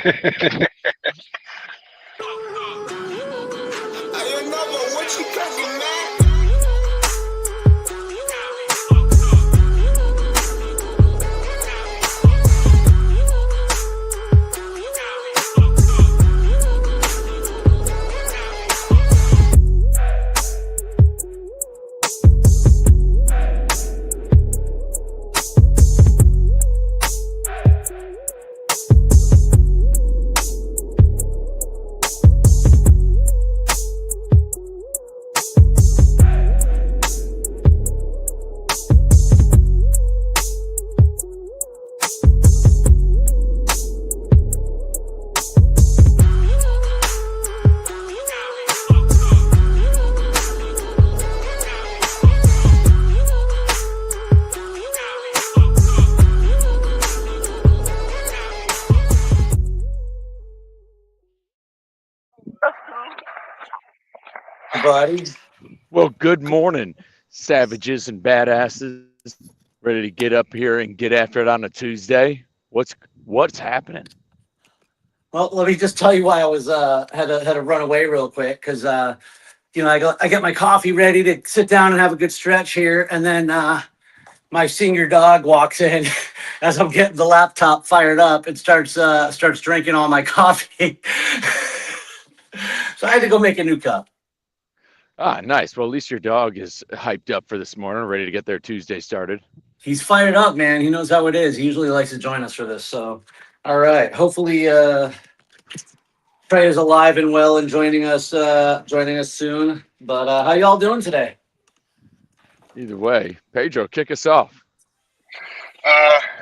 What you cooking, man? Buddy. Well, good morning, savages and badasses. Ready to get up here and get after it on a Tuesday. What's happening? Well, let me just tell you why I was had to run away real quick because I get my coffee ready to sit down and have a good stretch here, and then my senior dog walks in as I'm getting the laptop fired up and starts drinking all my coffee. So I had to go make a new cup. Ah, nice. Well, at least your dog is hyped up for this morning, ready to get their Tuesday started. He's fired up, man. He knows how it is. He usually likes to join us for this. So, all right. Hopefully, Trey is alive and well and joining us soon. But how y'all doing today? Either way, Pedro, kick us off.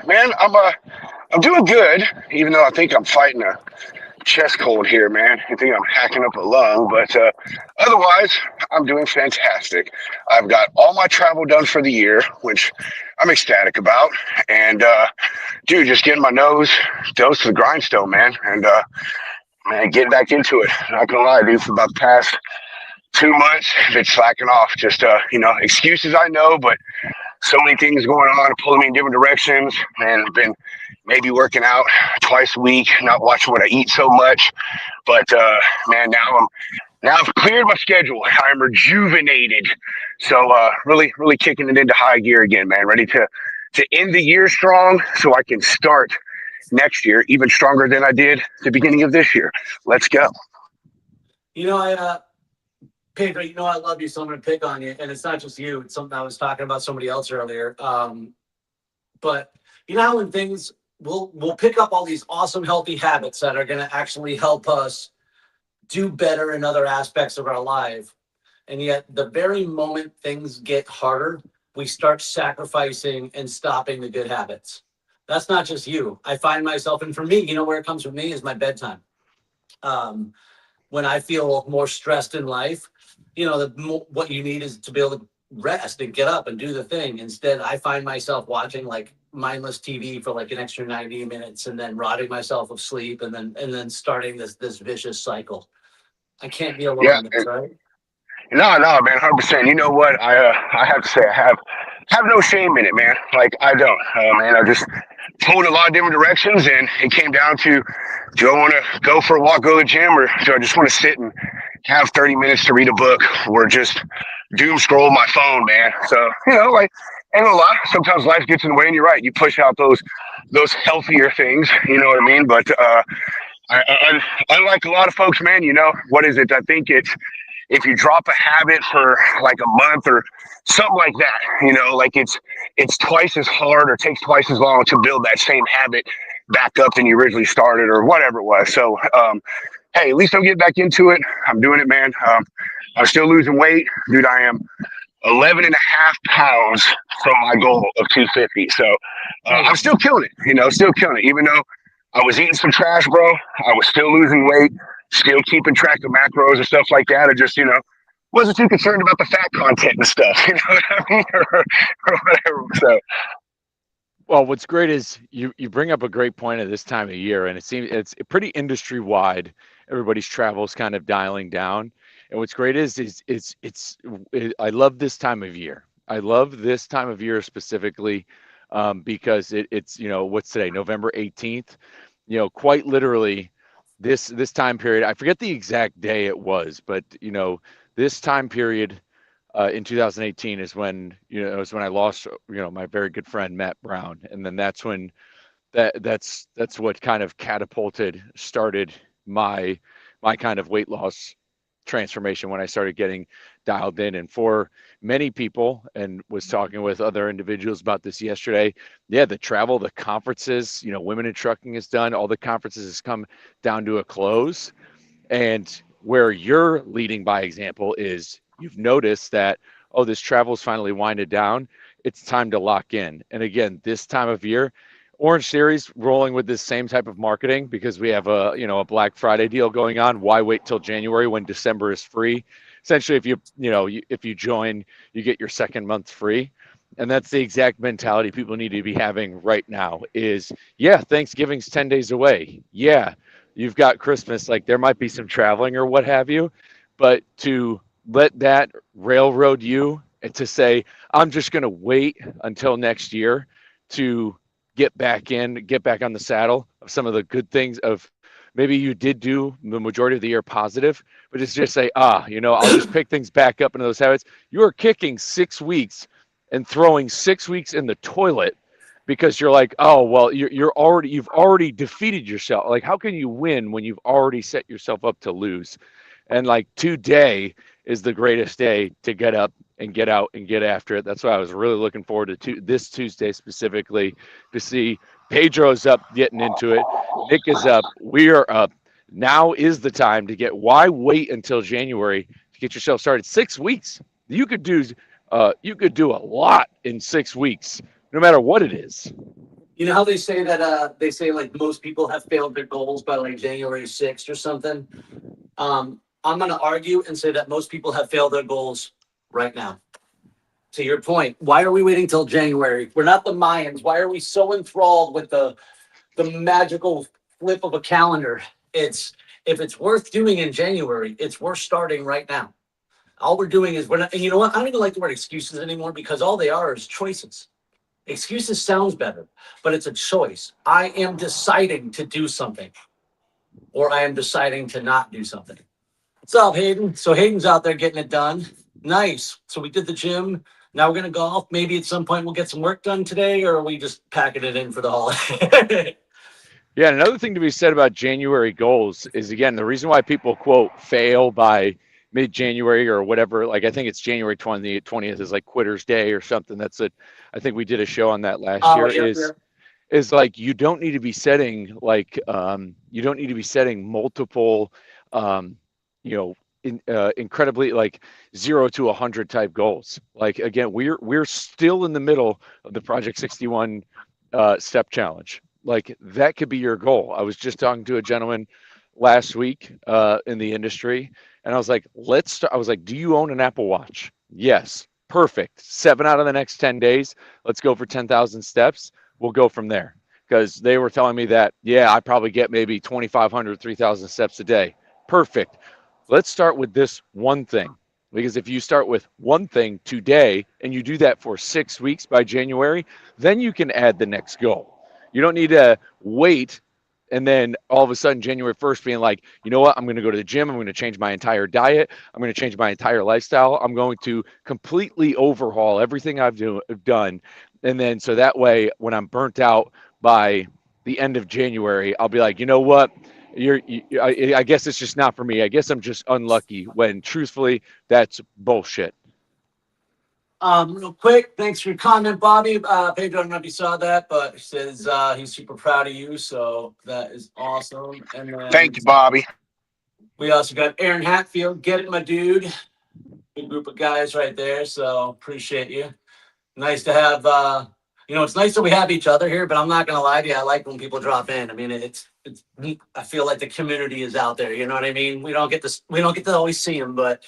Man, I'm doing good, even though I think I'm fighting a chest cold here, man. I think I'm hacking up a lung, but otherwise, I'm doing fantastic. I've got all my travel done for the year, which I'm ecstatic about, and dude, just getting my nose dosed to the grindstone, man, and man, getting back into it. Not gonna lie, dude, for about the past 2 months, been slacking off. Just excuses I know, but so many things going on, pulling me in different directions, and been maybe working out twice a week, not watching what I eat so much. But man, now I've cleared my schedule. I'm rejuvenated. So really kicking it into high gear again, man. Ready to end the year strong so I can start next year even stronger than I did the beginning of this year. Let's go. Pedro, I love you, so I'm going to pick on you. And it's not just you. It's something I was talking about somebody else earlier. But you know how when things, we'll pick up all these awesome, healthy habits that are going to actually help us do better in other aspects of our life. And yet the very moment things get harder, we start sacrificing and stopping the good habits. That's not just you. I find myself, and for me, where it comes from me is my bedtime. When I feel more stressed in life, what you need is to be able to rest and get up and do the thing. Instead, I find myself watching like mindless TV for like an extra 90 minutes and then rotting myself of sleep and then starting this vicious cycle. I can't be alone in this, right? No, man, 100%. You know what? I have to say I have no shame in it, man. Like I don't, man. I just pulled a lot of different directions, and it came down to, do I want to go for a walk, go to the gym, or do I just want to sit and have 30 minutes to read a book or just doom scroll my phone, man? So like, ain't gonna lie, sometimes life gets in the way, and you're right. You push out those healthier things, you know what I mean? But I unlike a lot of folks, man, what is it? I think it's, if you drop a habit for like a month or something like that, like it's twice as hard or takes twice as long to build that same habit back up than you originally started or whatever it was. So, hey, at least I'm getting back into it. I'm doing it, man. I'm still losing weight. Dude, I am 11 and a half pounds from my goal of 250. So I'm still killing it, still killing it. Even though I was eating some trash, bro, I was still losing weight, still keeping track of macros and stuff like that. I just, wasn't too concerned about the fat content and stuff, you know what I mean? or whatever. So. Well, what's great is you bring up a great point at this time of year, and it seems it's pretty industry wide. Everybody's travel is kind of dialing down, and what's great is I love this time of year. I love this time of year specifically because it's what's today, November 18th. Quite literally, this time period, I forget the exact day it was, but this time period in 2018 is when I lost my very good friend Matt Brown, and then that's when that's what kind of started my kind of weight loss transformation when I started getting dialed in. And for many people, and was talking with other individuals about this yesterday, yeah, the travel, the conferences, Women in Trucking is done, all the conferences has come down to a close. And where you're leading by example is you've noticed that, oh, this travel's finally winded down. It's time to lock in. And again, this time of year, Orange Series rolling with this same type of marketing because we have a Black Friday deal going on. Why wait till January when December is free? Essentially, if you join, you get your second month free. And that's the exact mentality people need to be having right now is, yeah, Thanksgiving's 10 days away. Yeah, you've got Christmas, like there might be some traveling or what have you, but to let that railroad you and to say, I'm just going to wait until next year to get back on the saddle of some of the good things of maybe you did do the majority of the year positive, but it's just say, I'll just pick things back up into those habits. You are kicking 6 weeks and throwing 6 weeks in the toilet because you're like, oh, well, you've already defeated yourself. Like, how can you win when you've already set yourself up to lose? And like today is the greatest day to get up and get out and get after it. That's why I was really looking forward to this Tuesday specifically to see Pedro's up getting into it. Nick is up. We are up. Now is the time to get. Why wait until January to get yourself started? 6 weeks. You could do a lot in 6 weeks, no matter what it is. You know how they say that they say like most people have failed their goals by like January 6th or something? I'm going to argue and say that most people have failed their goals right now. To your point, why are we waiting till January? We're not the Mayans. Why are we so enthralled with the magical flip of a calendar? If it's worth doing in January, it's worth starting right now. All we're doing is we're not, and you know what? I don't even like the word excuses anymore because all they are is choices. Excuses sounds better, but it's a choice. I am deciding to do something, or I am deciding to not do something. What's up, Hayden? So Hayden's out there getting it done. Nice. So we did the gym. Now we're going to golf. Maybe at some point we'll get some work done today, or are we just packing it in for the holiday? Yeah, and another thing to be said about January goals is, again, the reason why people, quote, fail by mid-January or whatever, like I think it's January 20th is like Quitter's Day or something. That's it. I think we did a show on that last year. Yeah. Is like you don't need to be setting multiple incredibly like 0 to 100 type goals. Like again, we're still in the middle of the Project 61 step challenge. Like that could be your goal. I was just talking to a gentleman last week in the industry, and I was like, let's start. I was like, do you own an Apple Watch? Yes. Perfect. 7 out of the next 10 days. Let's go for 10,000 steps. We'll go from there. Because they were telling me that, yeah, I probably get maybe 2,500, 3,000 steps a day. Perfect. Let's start with this one thing. Because if you start with one thing today and you do that for 6 weeks by January, then you can add the next goal. You don't need to wait and then all of a sudden January 1st being like, you know what, I'm going to go to the gym. I'm going to change my entire diet. I'm going to change my entire lifestyle. I'm going to completely overhaul everything I've done. And then so that way, when I'm burnt out by the end of January, I'll be like, you know what, I guess it's just not for me. I guess I'm just unlucky, when truthfully, that's bullshit. Real quick, thanks for your comment, Bobby. Pedro, I don't know if you saw that, but he says he's super proud of you, so that is awesome. And then Thank you, Bobby. we also got Aaron Hatfield. Get it, my dude. Good group of guys right there, so appreciate you. Nice to have, it's nice that we have each other here, but I'm not going to lie to you. I like when people drop in. I mean, it's I feel like the community is out there. You know what I mean? We don't get to always see them, but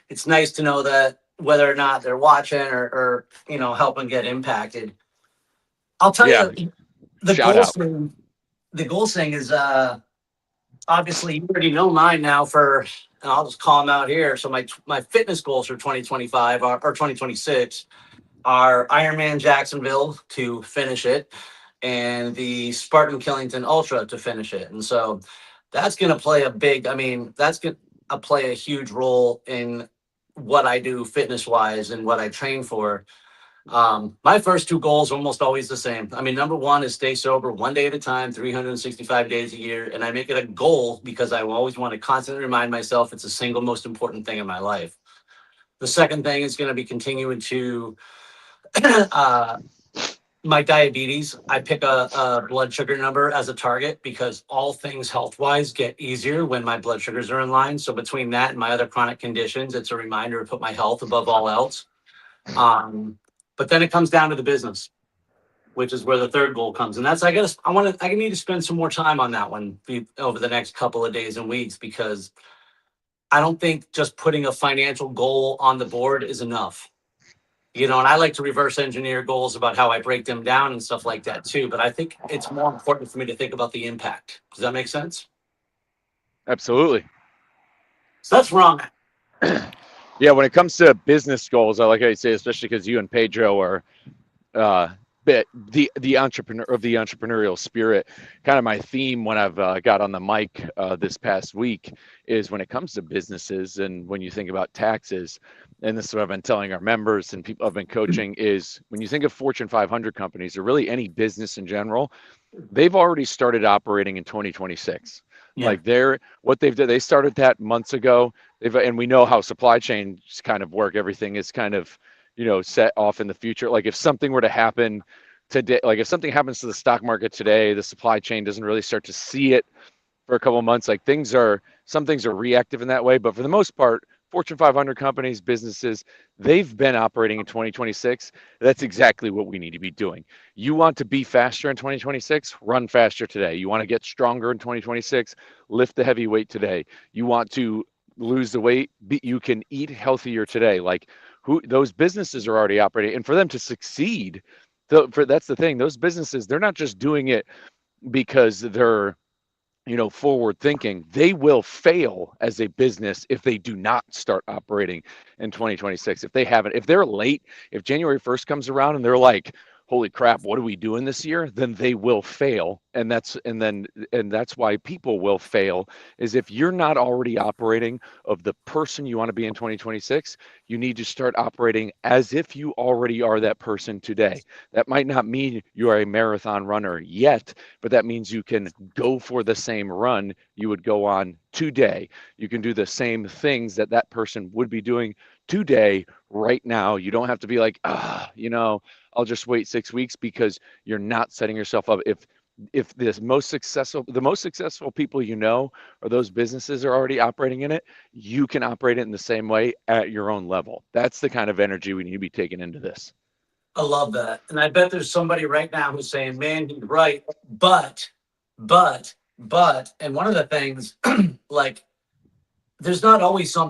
it's nice to know that whether or not they're watching or helping get impacted. I'll tell you, the goals thing is obviously you already know mine now and I'll just call them out here. So my fitness goals for 2025 or 2026 are Ironman Jacksonville to finish it and the Spartan Killington Ultra to finish it. And so that's going to play a big, I mean, that's going to play a huge role in what I do fitness wise and what I train for. My first two goals are almost always the same. I mean, number one is stay sober 1 day at a time, 365 days a year. And I make it a goal because I always want to constantly remind myself it's the single most important thing in my life. The second thing is going to be continuing to uh, my diabetes. I pick a blood sugar number as a target because all things health wise get easier when my blood sugars are in line. So between that and my other chronic conditions, it's a reminder to put my health above all else. But then it comes down to the business, which is where the third goal comes. And that's, I need to spend some more time on that one over the next couple of days and weeks, because I don't think just putting a financial goal on the board is enough. And I like to reverse engineer goals about how I break them down and stuff like that too. But I think it's more important for me to think about the impact. Does that make sense? Absolutely. So that's wrong. Yeah, when it comes to business goals, I like how you say, especially because you and Pedro are the entrepreneurial spirit. Kind of my theme when I've got on the mic this past week is when it comes to businesses, and when you think about taxes, and this is what I've been telling our members and people I've been coaching, is when you think of Fortune 500 companies, or really any business in general, they've already started operating in 2026. Yeah. Like what they've done, they started that months ago. And we know how supply chains kind of work. Everything is kind of, set off in the future. Like if something were to happen today, like if something happens to the stock market today, the supply chain doesn't really start to see it for a couple of months. Like some things are reactive in that way. But for the most part, Fortune 500 companies, businesses, they've been operating in 2026. That's exactly what we need to be doing. You want to be faster in 2026, run faster today. You want to get stronger in 2026, lift the heavy weight today. You want to lose the weight, you can eat healthier today. Like those businesses are already operating, and for them to succeed, that's the thing. Those businesses, they're not just doing it because they're forward thinking. They will fail as a business if they do not start operating in 2026. If they're late, if January 1st comes around and they're like, holy crap, what are we doing this year? Then they will fail. And that's why people will fail, is if you're not already operating of the person you want to be in 2026, you need to start operating as if you already are that person today. That might not mean you are a marathon runner yet, but that means you can go for the same run you would go on today. You can do the same things that person would be doing today, right now. You don't have to be like, I'll just wait 6 weeks, because you're not setting yourself up. If the most successful people or those businesses are already operating in it, you can operate it in the same way at your own level. That's the kind of energy we need to be taking into this. I love that. And I bet there's somebody right now who's saying, man, you're right. But, and one of the things, like, there's not always a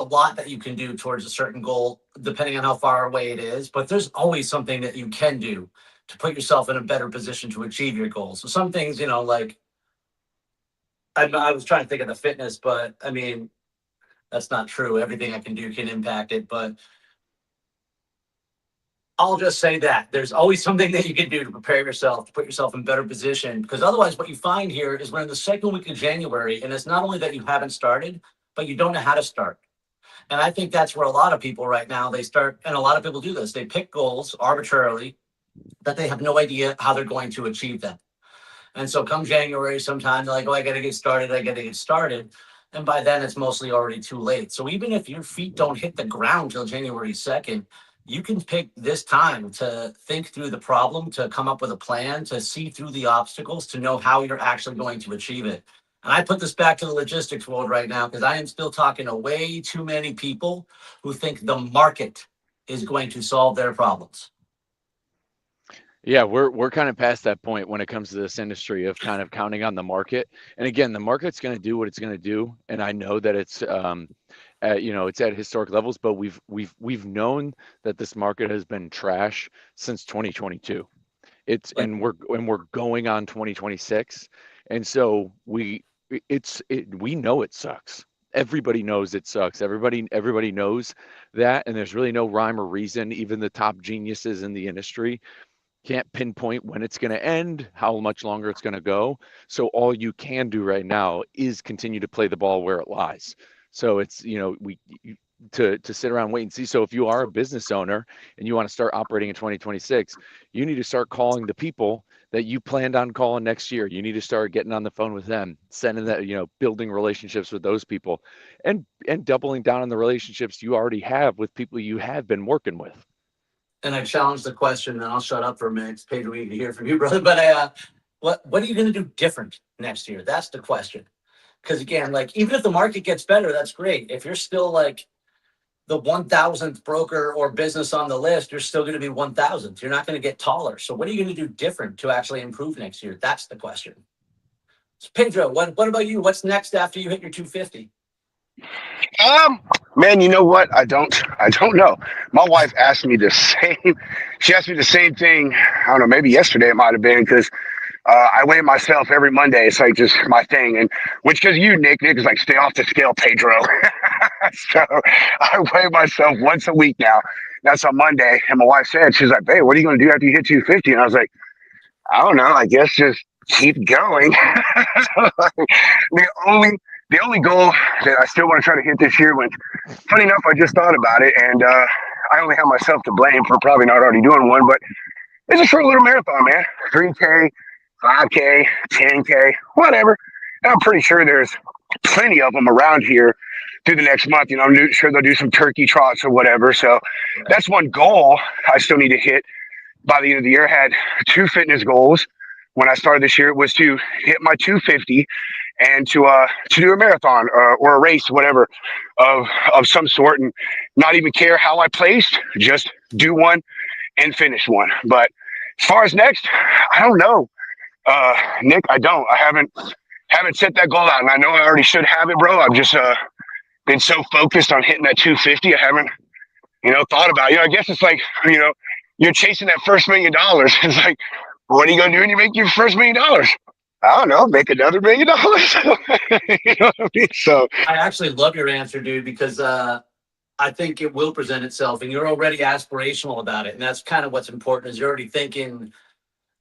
lot that you can do towards a certain goal, depending on how far away it is, but there's always something that you can do to put yourself in a better position to achieve your goals. So some things, like, I was trying to think of the fitness, but I mean, that's not true. Everything I can do can impact it, but I'll just say that there's always something that you can do to prepare yourself, to put yourself in better position, because otherwise what you find here is we're in the second week of January, and it's not only that you haven't started, but you don't know how to start. And I think that's where a lot of people right now, they start, and a lot of people do this. They pick goals arbitrarily that they have no idea how they're going to achieve them. And so come January, sometime they're like, oh, I got to get started. And by then it's mostly already too late. So even if your feet don't hit the ground till January 2nd, you can pick this time to think through the problem, to come up with a plan, to see through the obstacles, to know how you're actually going to achieve it. And I put this back to the logistics world right now, because I am still talking to way too many people who think the market is going to solve their problems. Yeah, we're kind of past that point when it comes to this industry of kind of counting on the market. And again, the market's going to do what it's going to do, and I know that it's it's at historic levels, but we've known that this market has been trash since 2022. And we're going on 2026, and so we know it sucks. Everybody knows it sucks. Everybody knows that, and there's really no rhyme or reason. Even the top geniuses in the industry can't pinpoint when it's going to end, how much longer it's going to go. So all you can do right now is continue to play the ball where it lies. So it's, to sit around and wait and see. So if you are a business owner and you want to start operating in 2026, you need to start calling the people that you planned on calling next year. You need to start getting on the phone with them, sending that, building relationships with those people, and doubling down on the relationships you already have with people you have been working with. And I challenge the question, and I'll shut up for a minute. It's Pedro, we need to hear from you, brother. But what are you going to do different next year? That's the question. Because again, like even if the market gets better, that's great. If you're still like the 1,000th broker or business on the list, you're still going to be 1,000th. You're not going to get taller. So what are you going to do different to actually improve next year? That's the question. So Pedro, what about you? What's next after you hit your 250? Man, you know what? I don't know. My wife asked me the same. She asked me the same thing. I don't know. Maybe yesterday it might have been because I weigh myself every Monday. It's like just my thing. And which because Nick is like, stay off the scale, Pedro. So I weigh myself once a week now. That's on Monday. And my wife said, she's like, babe, what are you going to do after you hit 250? And I was like, I don't know. I guess just keep going. the only the only goal that I still want to try to hit this year, when funny enough, I just thought about it, and I only have myself to blame for probably not already doing one, but it's a short little marathon, man. 3K, 5K, 10K, whatever. And I'm pretty sure there's plenty of them around here through the next month. I'm sure they'll do some turkey trots or whatever. So that's one goal I still need to hit by the end of the year. I had two fitness goals when I started this year. It was to hit my 250 and to do a marathon or a race, whatever, of some sort, and not even care how I placed, just do one and finish one. But as far as next, I don't know, Nick. I haven't set that goal out, and I know I already should have it, bro. I've just been so focused on hitting that 250, I haven't thought about it. I guess it's like you're chasing that first $1 million. It's like, what are you gonna do when you make your first $1 million? I don't know, make another $1 million. You know what I mean? So I actually love your answer, dude, because I think it will present itself, and you're already aspirational about it, and that's kind of what's important. Is you're already thinking.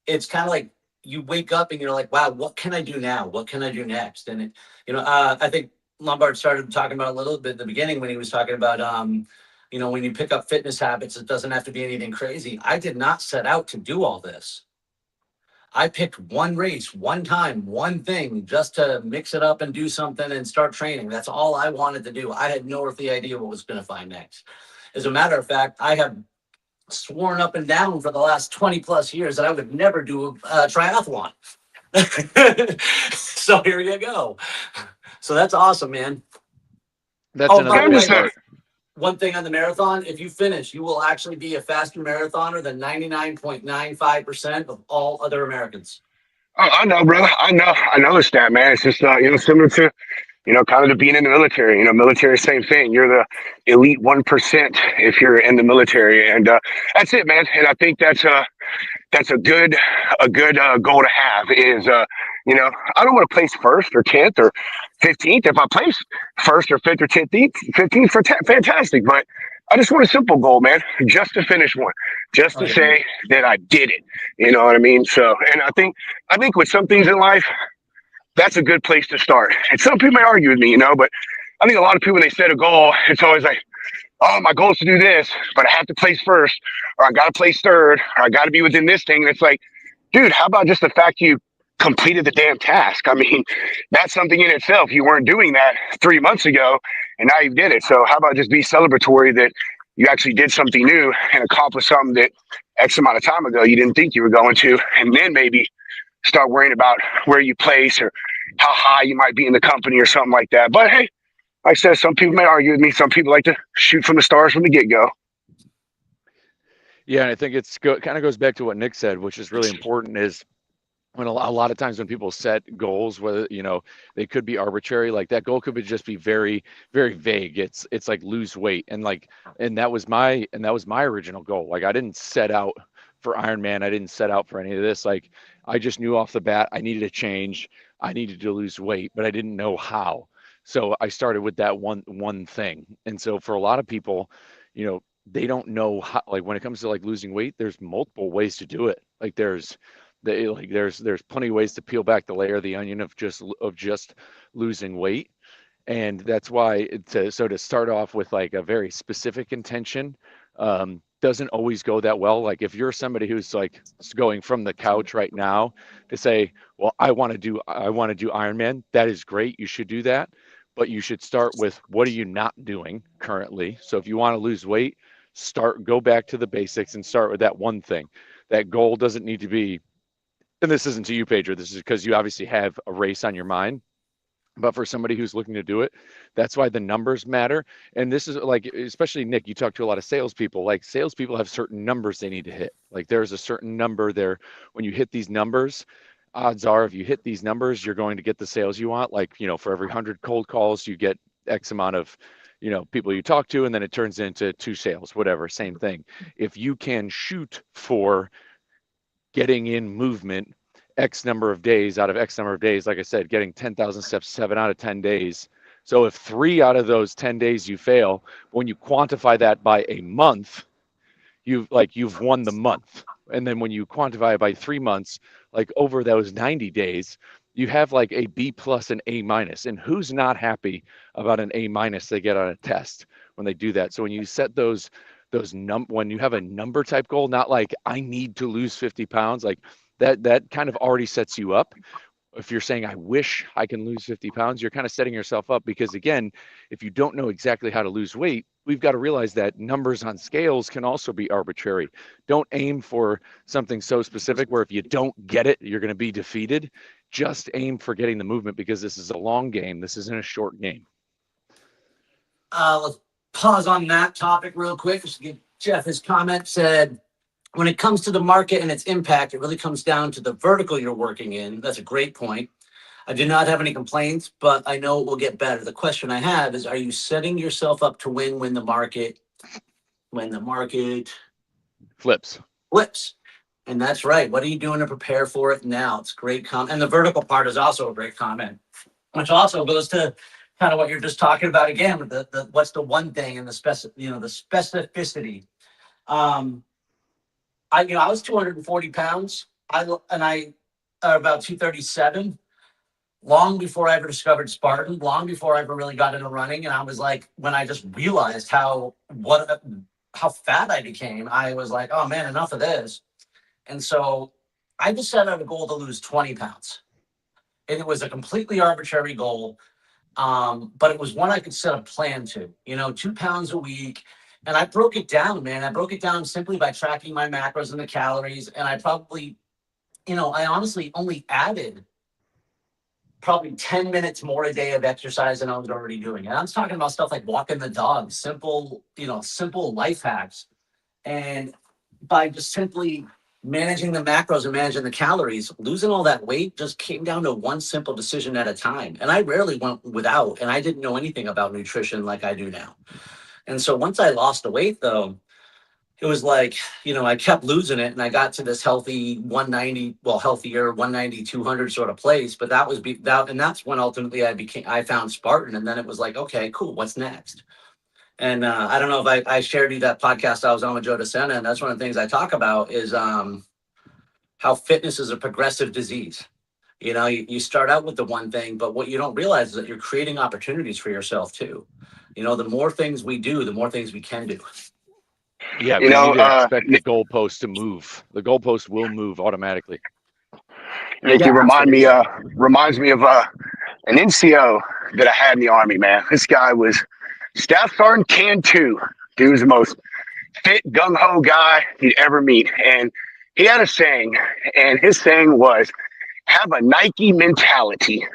It's kind of like you wake up and you're like, wow, what can I do now? What can I do next? And I think Lombard started talking about a little bit at the beginning when he was talking about when you pick up fitness habits, it doesn't have to be anything crazy. I did not set out to do all this. I picked one race, one time, one thing, just to mix it up and do something and start training. That's all I wanted to do. I had no earthly idea what was going to find next. As a matter of fact, I have sworn up and down for the last 20 plus years that I would never do a triathlon. So here you go. So that's awesome, man. That's another big part. One thing on the marathon, if you finish, you will actually be a faster marathoner than 99.95% of all other Americans. oh, I know, brother. I know the stat, man. It's just similar to kind of to being in the military. Military, same thing. You're the elite 1% if you're in the military, and that's it, man. And I think that's a good goal to have. Is I don't want to place first or 10th or 15th. If I place first or 5th or 15th, fantastic. But I just want a simple goal, man, just to finish one, just to say that I did it. You know what I mean? So, and I think with some things in life, that's a good place to start. And some people may argue with me, but I think a lot of people, when they set a goal, it's always like, oh, my goal is to do this, but I have to place first, or I got to place third, or I got to be within this thing. And it's like, dude, how about just the fact you completed the damn task? I mean, that's something in itself. You weren't doing that 3 months ago, and now you did it. So how about just be celebratory that you actually did something new and accomplished something that X amount of time ago you didn't think you were going to, and then maybe start worrying about where you place or how high you might be in the company or something like that. But hey, like I said, some people may argue with me. Some people like to shoot from the stars from the get-go. Yeah, and I think kind of goes back to what Nick said, which is really important, is when a lot of times when people set goals, whether they could be arbitrary, like that goal could just be very, very vague. It's like lose weight, and that was my original goal. Like, I didn't set out for Ironman. I didn't set out for any of this. Like, I just knew off the bat I needed a change. I needed to lose weight, but I didn't know how. So I started with that one thing. And so for a lot of people, they don't know how, like when it comes to like losing weight, there's multiple ways to do it. Like there's plenty of ways to peel back the layer of the onion of just losing weight. And that's why to start off with like a very specific intention doesn't always go that well. Like if you're somebody who's like going from the couch right now to say, well, I want to do Ironman, that is great. You should do that. But you should start with what are you not doing currently? So if you want to lose weight, go back to the basics and start with that one thing. That goal doesn't need to be, and this isn't to you, Pedro, this is because you obviously have a race on your mind. But for somebody who's looking to do it, that's why the numbers matter. And this is like, especially Nick, you talk to a lot of salespeople. Like salespeople have certain numbers they need to hit. Like there's a certain number there. When you hit these numbers, odds are if you hit these numbers, you're going to get the sales you want. Like, for every 100 cold calls, you get X amount of, people you talk to, and then it turns into 2 sales, whatever, same thing. If you can shoot for getting in movement X number of days out of X number of days, like I said, getting 10,000 steps 7 out of 10 days. So if 3 out of those 10 days you fail, when you quantify that by a month, you've won the month. And then when you quantify it by 3 months, like over those 90 days, you have like a B plus and A minus. And who's not happy about an A minus they get on a test when they do that? So when you set when you have a number type goal, not like I need to lose 50 pounds, like that kind of already sets you up. If you're saying, I wish I can lose 50 pounds, you're kind of setting yourself up because, again, if you don't know exactly how to lose weight, we've got to realize that numbers on scales can also be arbitrary. Don't aim for something so specific where if you don't get it, you're going to be defeated. Just aim for getting the movement because this is a long game. This isn't a short game. Let's pause on that topic real quick. Just to give Jeff his comment said, when it comes to the market and its impact, it really comes down to the vertical you're working in. That's a great point. I do not have any complaints, but I know it will get better. The question I have is, are you setting yourself up to win when the market flips? And that's right. What are you doing to prepare for it now? It's a great comment. And the vertical part is also a great comment, which also goes to kind of what you're just talking about again, with the what's the one thing and the specificity. I was 240 pounds. I about 237. Long before I ever discovered Spartan, long before I ever really got into running, and I was like, when I just realized how fat I became, I was like, oh man, enough of this. And so I just set out a goal to lose 20 pounds, and it was a completely arbitrary goal, but it was one I could set a plan to. 2 pounds a week. And I broke it down, man. I broke it down simply by tracking my macros and the calories. And I probably, I honestly only added probably 10 minutes more a day of exercise than I was already doing. And I'm talking about stuff like walking the dog, simple life hacks. And by just simply managing the macros and managing the calories, losing all that weight just came down to one simple decision at a time. And I rarely went without, and I didn't know anything about nutrition like I do now. And so once I lost the weight, though, it was like, I kept losing it, and I got to this healthy 190, healthier 190, 200 sort of place. But and that's when ultimately I found Spartan. And then it was like, okay, cool. What's next? And I don't know if I shared you that podcast I was on with Joe DeSena, and that's one of the things I talk about is how fitness is a progressive disease. You start out with the one thing, but what you don't realize is that you're creating opportunities for yourself too. The more things we do, the more things we can do. Yeah, we need to expect the goalpost to move. The goalpost will move automatically. Nick, it reminds me of an NCO that I had in the Army, man. This guy was Staff Sergeant Can 2. He was the most fit, gung-ho guy you'd ever meet. And he had a saying, and his saying was, have a Nike mentality.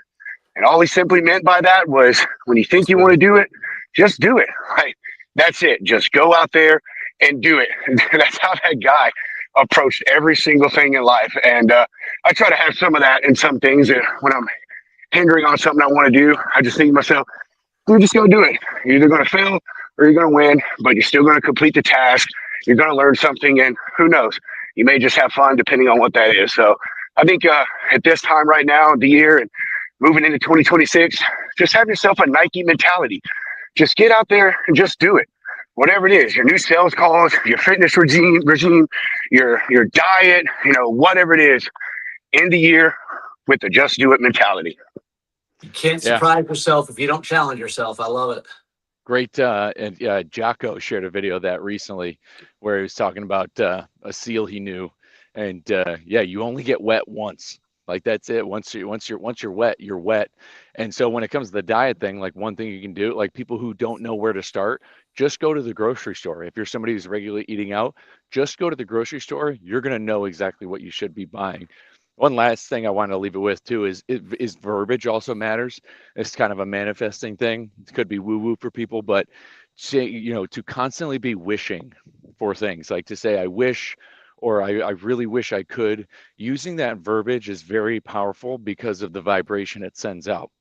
And all he simply meant by that was, when you think you want to do it, just do it. Right? That's it. Just go out there and do it. That's how that guy approached every single thing in life. And I try to have some of that in some things. And when I'm hindering on something I want to do, I just think to myself, you're just going to do it. You're either going to fail or you're going to win, but you're still going to complete the task. You're going to learn something, and who knows, you may just have fun depending on what that is. So I think at this time right now, the year and moving into 2026, just have yourself a Nike mentality. Just get out there and just do it. whatever it is, your new sales calls, your fitness regime, your diet, whatever it is, end the year with the just do it mentality. You can't Yeah. surprise yourself if you don't challenge yourself. I love it. Great. And Jocko shared a video of that recently where he was talking about a seal he knew. And yeah, you only get wet once. Like that's it. Once you're wet, you're wet. And so when it comes to the diet thing, like one thing you can do, like people who don't know where to start, just go to the grocery store. If you're somebody who's regularly eating out, just go to the grocery store. You're going to know exactly what you should be buying. One last thing I want to leave it with too is verbiage also matters. It's kind of a manifesting thing. It could be woo woo for people, but to constantly be wishing for things, like to say, I wish, or I really wish I could. Using that verbiage is very powerful because of the vibration it sends out.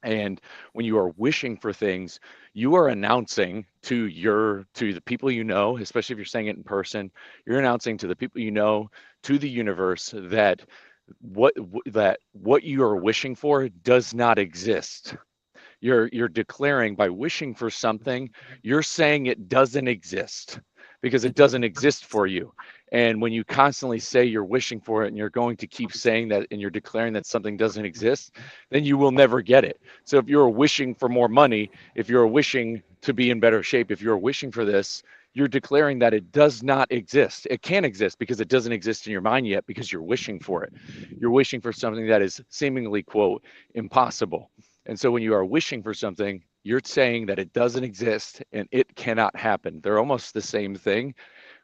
And when you are wishing for things, you are announcing to the people you know, especially if you're saying it in person, you're announcing to the people you know, to the universe that what you are wishing for does not exist. You're declaring by wishing for something, you're saying it doesn't exist because it doesn't exist for you. And when you constantly say you're wishing for it and you're going to keep saying that and you're declaring that something doesn't exist, then you will never get it. So if you're wishing for more money, if you're wishing to be in better shape, if you're wishing for this, you're declaring that it does not exist. It can't exist because it doesn't exist in your mind yet because you're wishing for it. You're wishing for something that is seemingly, quote, impossible. And so when you are wishing for something, you're saying that it doesn't exist and it cannot happen. They're almost the same thing.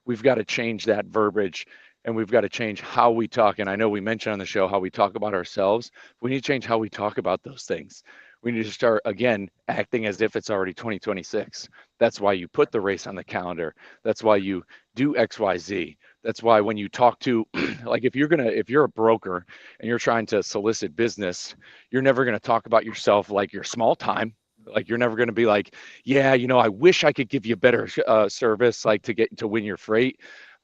We've got to change that verbiage and we've got to change how we talk. And I know we mentioned on the show how we talk about ourselves. We need to change how we talk about those things. We need to start, again, acting as if it's already 2026. That's why you put the race on the calendar. That's why you do XYZ. That's why when you talk to, like if you're a broker and you're trying to solicit business, you're never going to talk about yourself like you're small time. Like you're never going to be like, yeah, I wish I could give you better service, like to win your freight.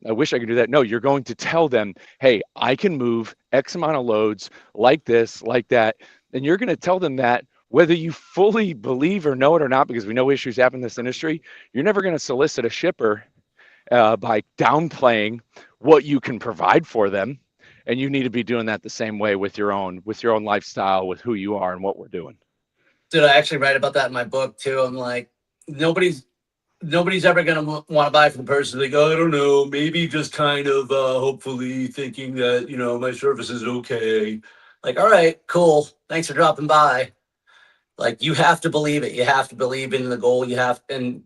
I wish I could do that. No, you're going to tell them, hey, I can move X amount of loads like this, like that. And you're going to tell them that whether you fully believe or know it or not, because we know issues happen in this industry, you're never going to solicit a shipper by downplaying what you can provide for them. And you need to be doing that the same way with your own lifestyle, with who you are and what we're doing. Dude, I actually write about that in my book too. I'm like, nobody's ever going to want to buy from the person. They go, I don't know, maybe just kind of hopefully thinking that, my service is okay. Like, all right, cool. Thanks for dropping by. Like, you have to believe it. You have to believe in the goal. And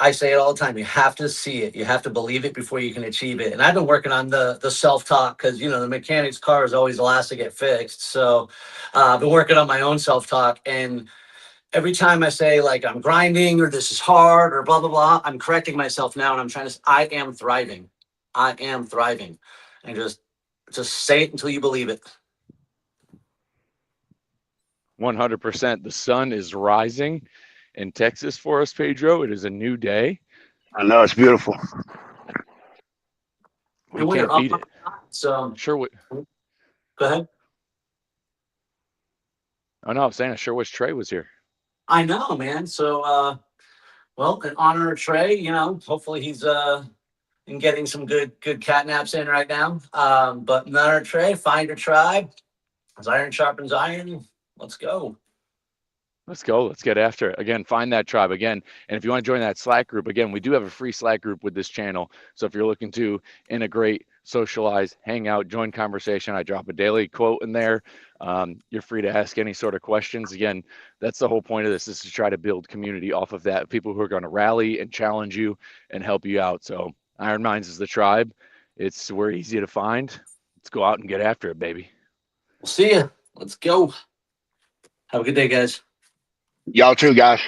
I say it all the time. You have to see it. You have to believe it before you can achieve it. And I've been working on the self-talk because, the mechanic's car is always the last to get fixed. So I've been working on my own self-talk. And every time I say like I'm grinding or this is hard or blah, blah, blah, I'm correcting myself now. And I'm trying to, I am thriving. I am thriving. And just say it until you believe it. 100%. The sun is rising in Texas for us, Pedro. It is a new day. I know, it's beautiful. We can't beat it. So Sure. Go ahead. Oh no, I'm saying I sure wish Trey was here. I know, man. So, well, in honor of Trey, hopefully he's in getting some good cat naps in right now. But in honor of Trey, find your tribe. As iron sharpens iron, let's go. Let's go. Let's get after it. Again, find that tribe again. And if you want to join that Slack group, again, we do have a free Slack group with this channel. So if you're looking to integrate, socialize, hang out, join conversation, I drop a daily quote in there. You're free to ask any sort of questions. Again, that's the whole point of this, is to try to build community off of that. People who are going to rally and challenge you and help you out. So Iron Minds is the tribe. We're easy to find. Let's go out and get after it, baby. We'll see you. Let's go. Have a good day, guys. Y'all too, guys.